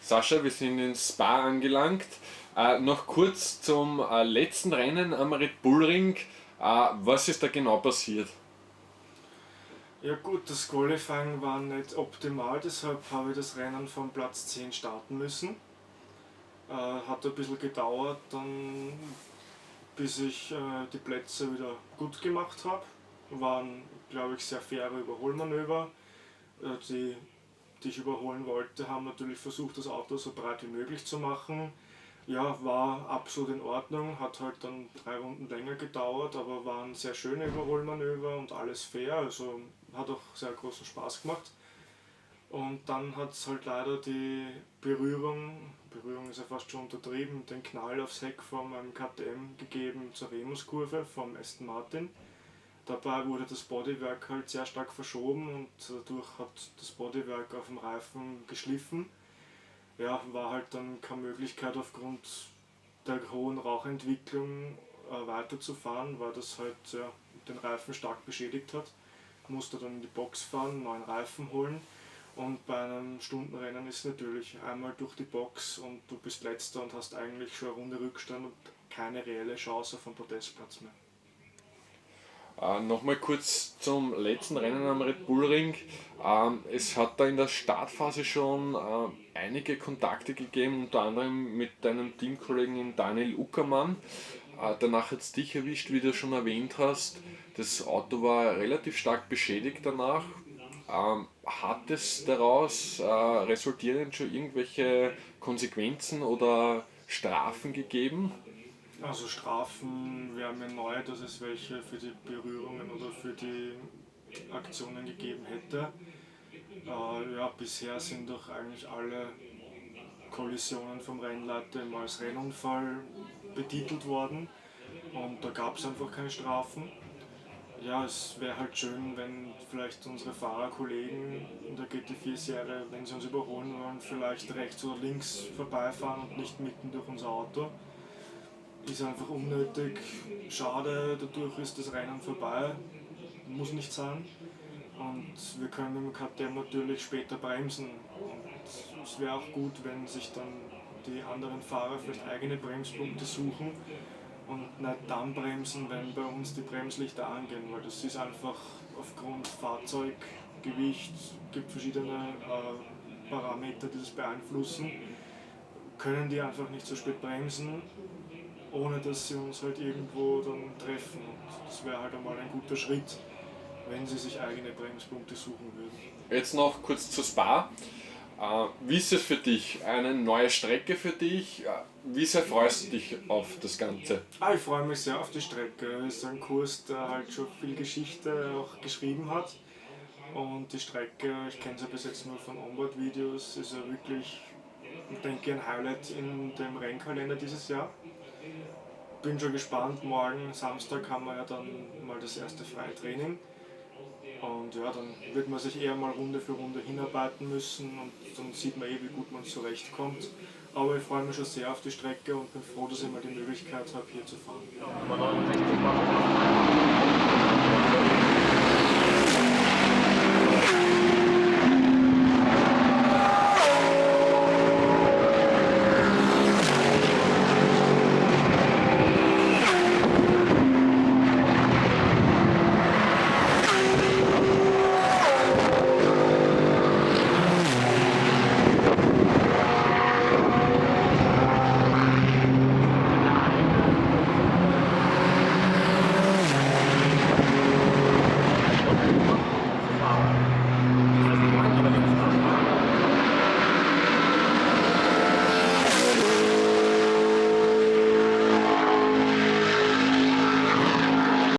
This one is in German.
Sascha, wir sind in Spa angelangt. Noch kurz zum letzten Rennen am Red Bull Ring. Was ist da genau passiert? Ja gut, das Qualifying war nicht optimal, deshalb habe ich das Rennen von Platz 10 starten müssen. Hat ein bisschen gedauert, dann, bis ich die Plätze wieder gut gemacht habe. Waren, glaube ich, sehr faire Überholmanöver. Die, die ich überholen wollte, haben natürlich versucht, das Auto so breit wie möglich zu machen. Ja, war absolut in Ordnung, hat halt dann 3 Runden länger gedauert, aber waren sehr schöne Überholmanöver und alles fair, also hat auch sehr großen Spaß gemacht. Und dann hat es halt leider die Berührung ist ja fast schon untertrieben, den Knall aufs Heck von meinem KTM gegeben zur Remuskurve vom Aston Martin. Dabei wurde das Bodywork halt sehr stark verschoben und dadurch hat das Bodywork auf dem Reifen geschliffen. Ja, war halt dann keine Möglichkeit aufgrund der hohen Rauchentwicklung weiterzufahren, weil das halt den Reifen stark beschädigt hat. Musste dann in die Box fahren, neuen Reifen holen und bei einem Stundenrennen ist natürlich einmal durch die Box und du bist letzter und hast eigentlich schon eine Runde Rückstand und keine reelle Chance auf einen Podestplatz mehr. Nochmal kurz zum letzten Rennen am Red Bull Ring. Es hat da in der Startphase schon einige Kontakte gegeben, unter anderem mit deinem Teamkollegen Daniel Uckermann. Danach hat es dich erwischt, wie du schon erwähnt hast. Das Auto war relativ stark beschädigt danach. Hat es daraus resultierend schon irgendwelche Konsequenzen oder Strafen gegeben? Also Strafen wären mir neu, dass es welche für die Berührungen oder für die Aktionen gegeben hätte. Ja, bisher sind doch eigentlich alle Kollisionen vom Rennleiter immer als Rennunfall betitelt worden und da gab es einfach keine Strafen. Ja, es wäre halt schön, wenn vielleicht unsere Fahrerkollegen in der GT4-Serie, wenn sie uns überholen wollen, vielleicht rechts oder links vorbeifahren und nicht mitten durch unser Auto. Ist einfach unnötig, schade, dadurch ist das Rennen vorbei, muss nicht sein. Und wir können mit dem KTM natürlich später bremsen. Und es wäre auch gut, wenn sich dann die anderen Fahrer vielleicht eigene Bremspunkte suchen und nicht dann bremsen, wenn bei uns die Bremslichter angehen, weil das ist einfach aufgrund Fahrzeuggewicht, gibt verschiedene Parameter, die das beeinflussen, können die einfach nicht so spät bremsen, ohne dass sie uns halt irgendwo dann treffen. Und das wäre halt einmal ein guter Schritt, wenn sie sich eigene Bremspunkte suchen würden. Jetzt noch kurz zu Spa. Wie ist es für dich? Eine neue Strecke für dich? Wie sehr freust du dich auf das Ganze? Ich freue mich sehr auf die Strecke. Es ist ein Kurs, der halt schon viel Geschichte auch geschrieben hat. Und die Strecke, ich kenne sie bis jetzt nur von Onboard-Videos, ist ja wirklich, denke ich, ein Highlight in dem Rennkalender dieses Jahr. Bin schon gespannt, morgen Samstag haben wir ja dann mal das erste Freitraining. Und ja, dann wird man sich eher mal Runde für Runde hinarbeiten müssen und dann sieht man wie gut man zurechtkommt. Aber ich freue mich schon sehr auf die Strecke und bin froh, dass ich mal die Möglichkeit habe, hier zu fahren.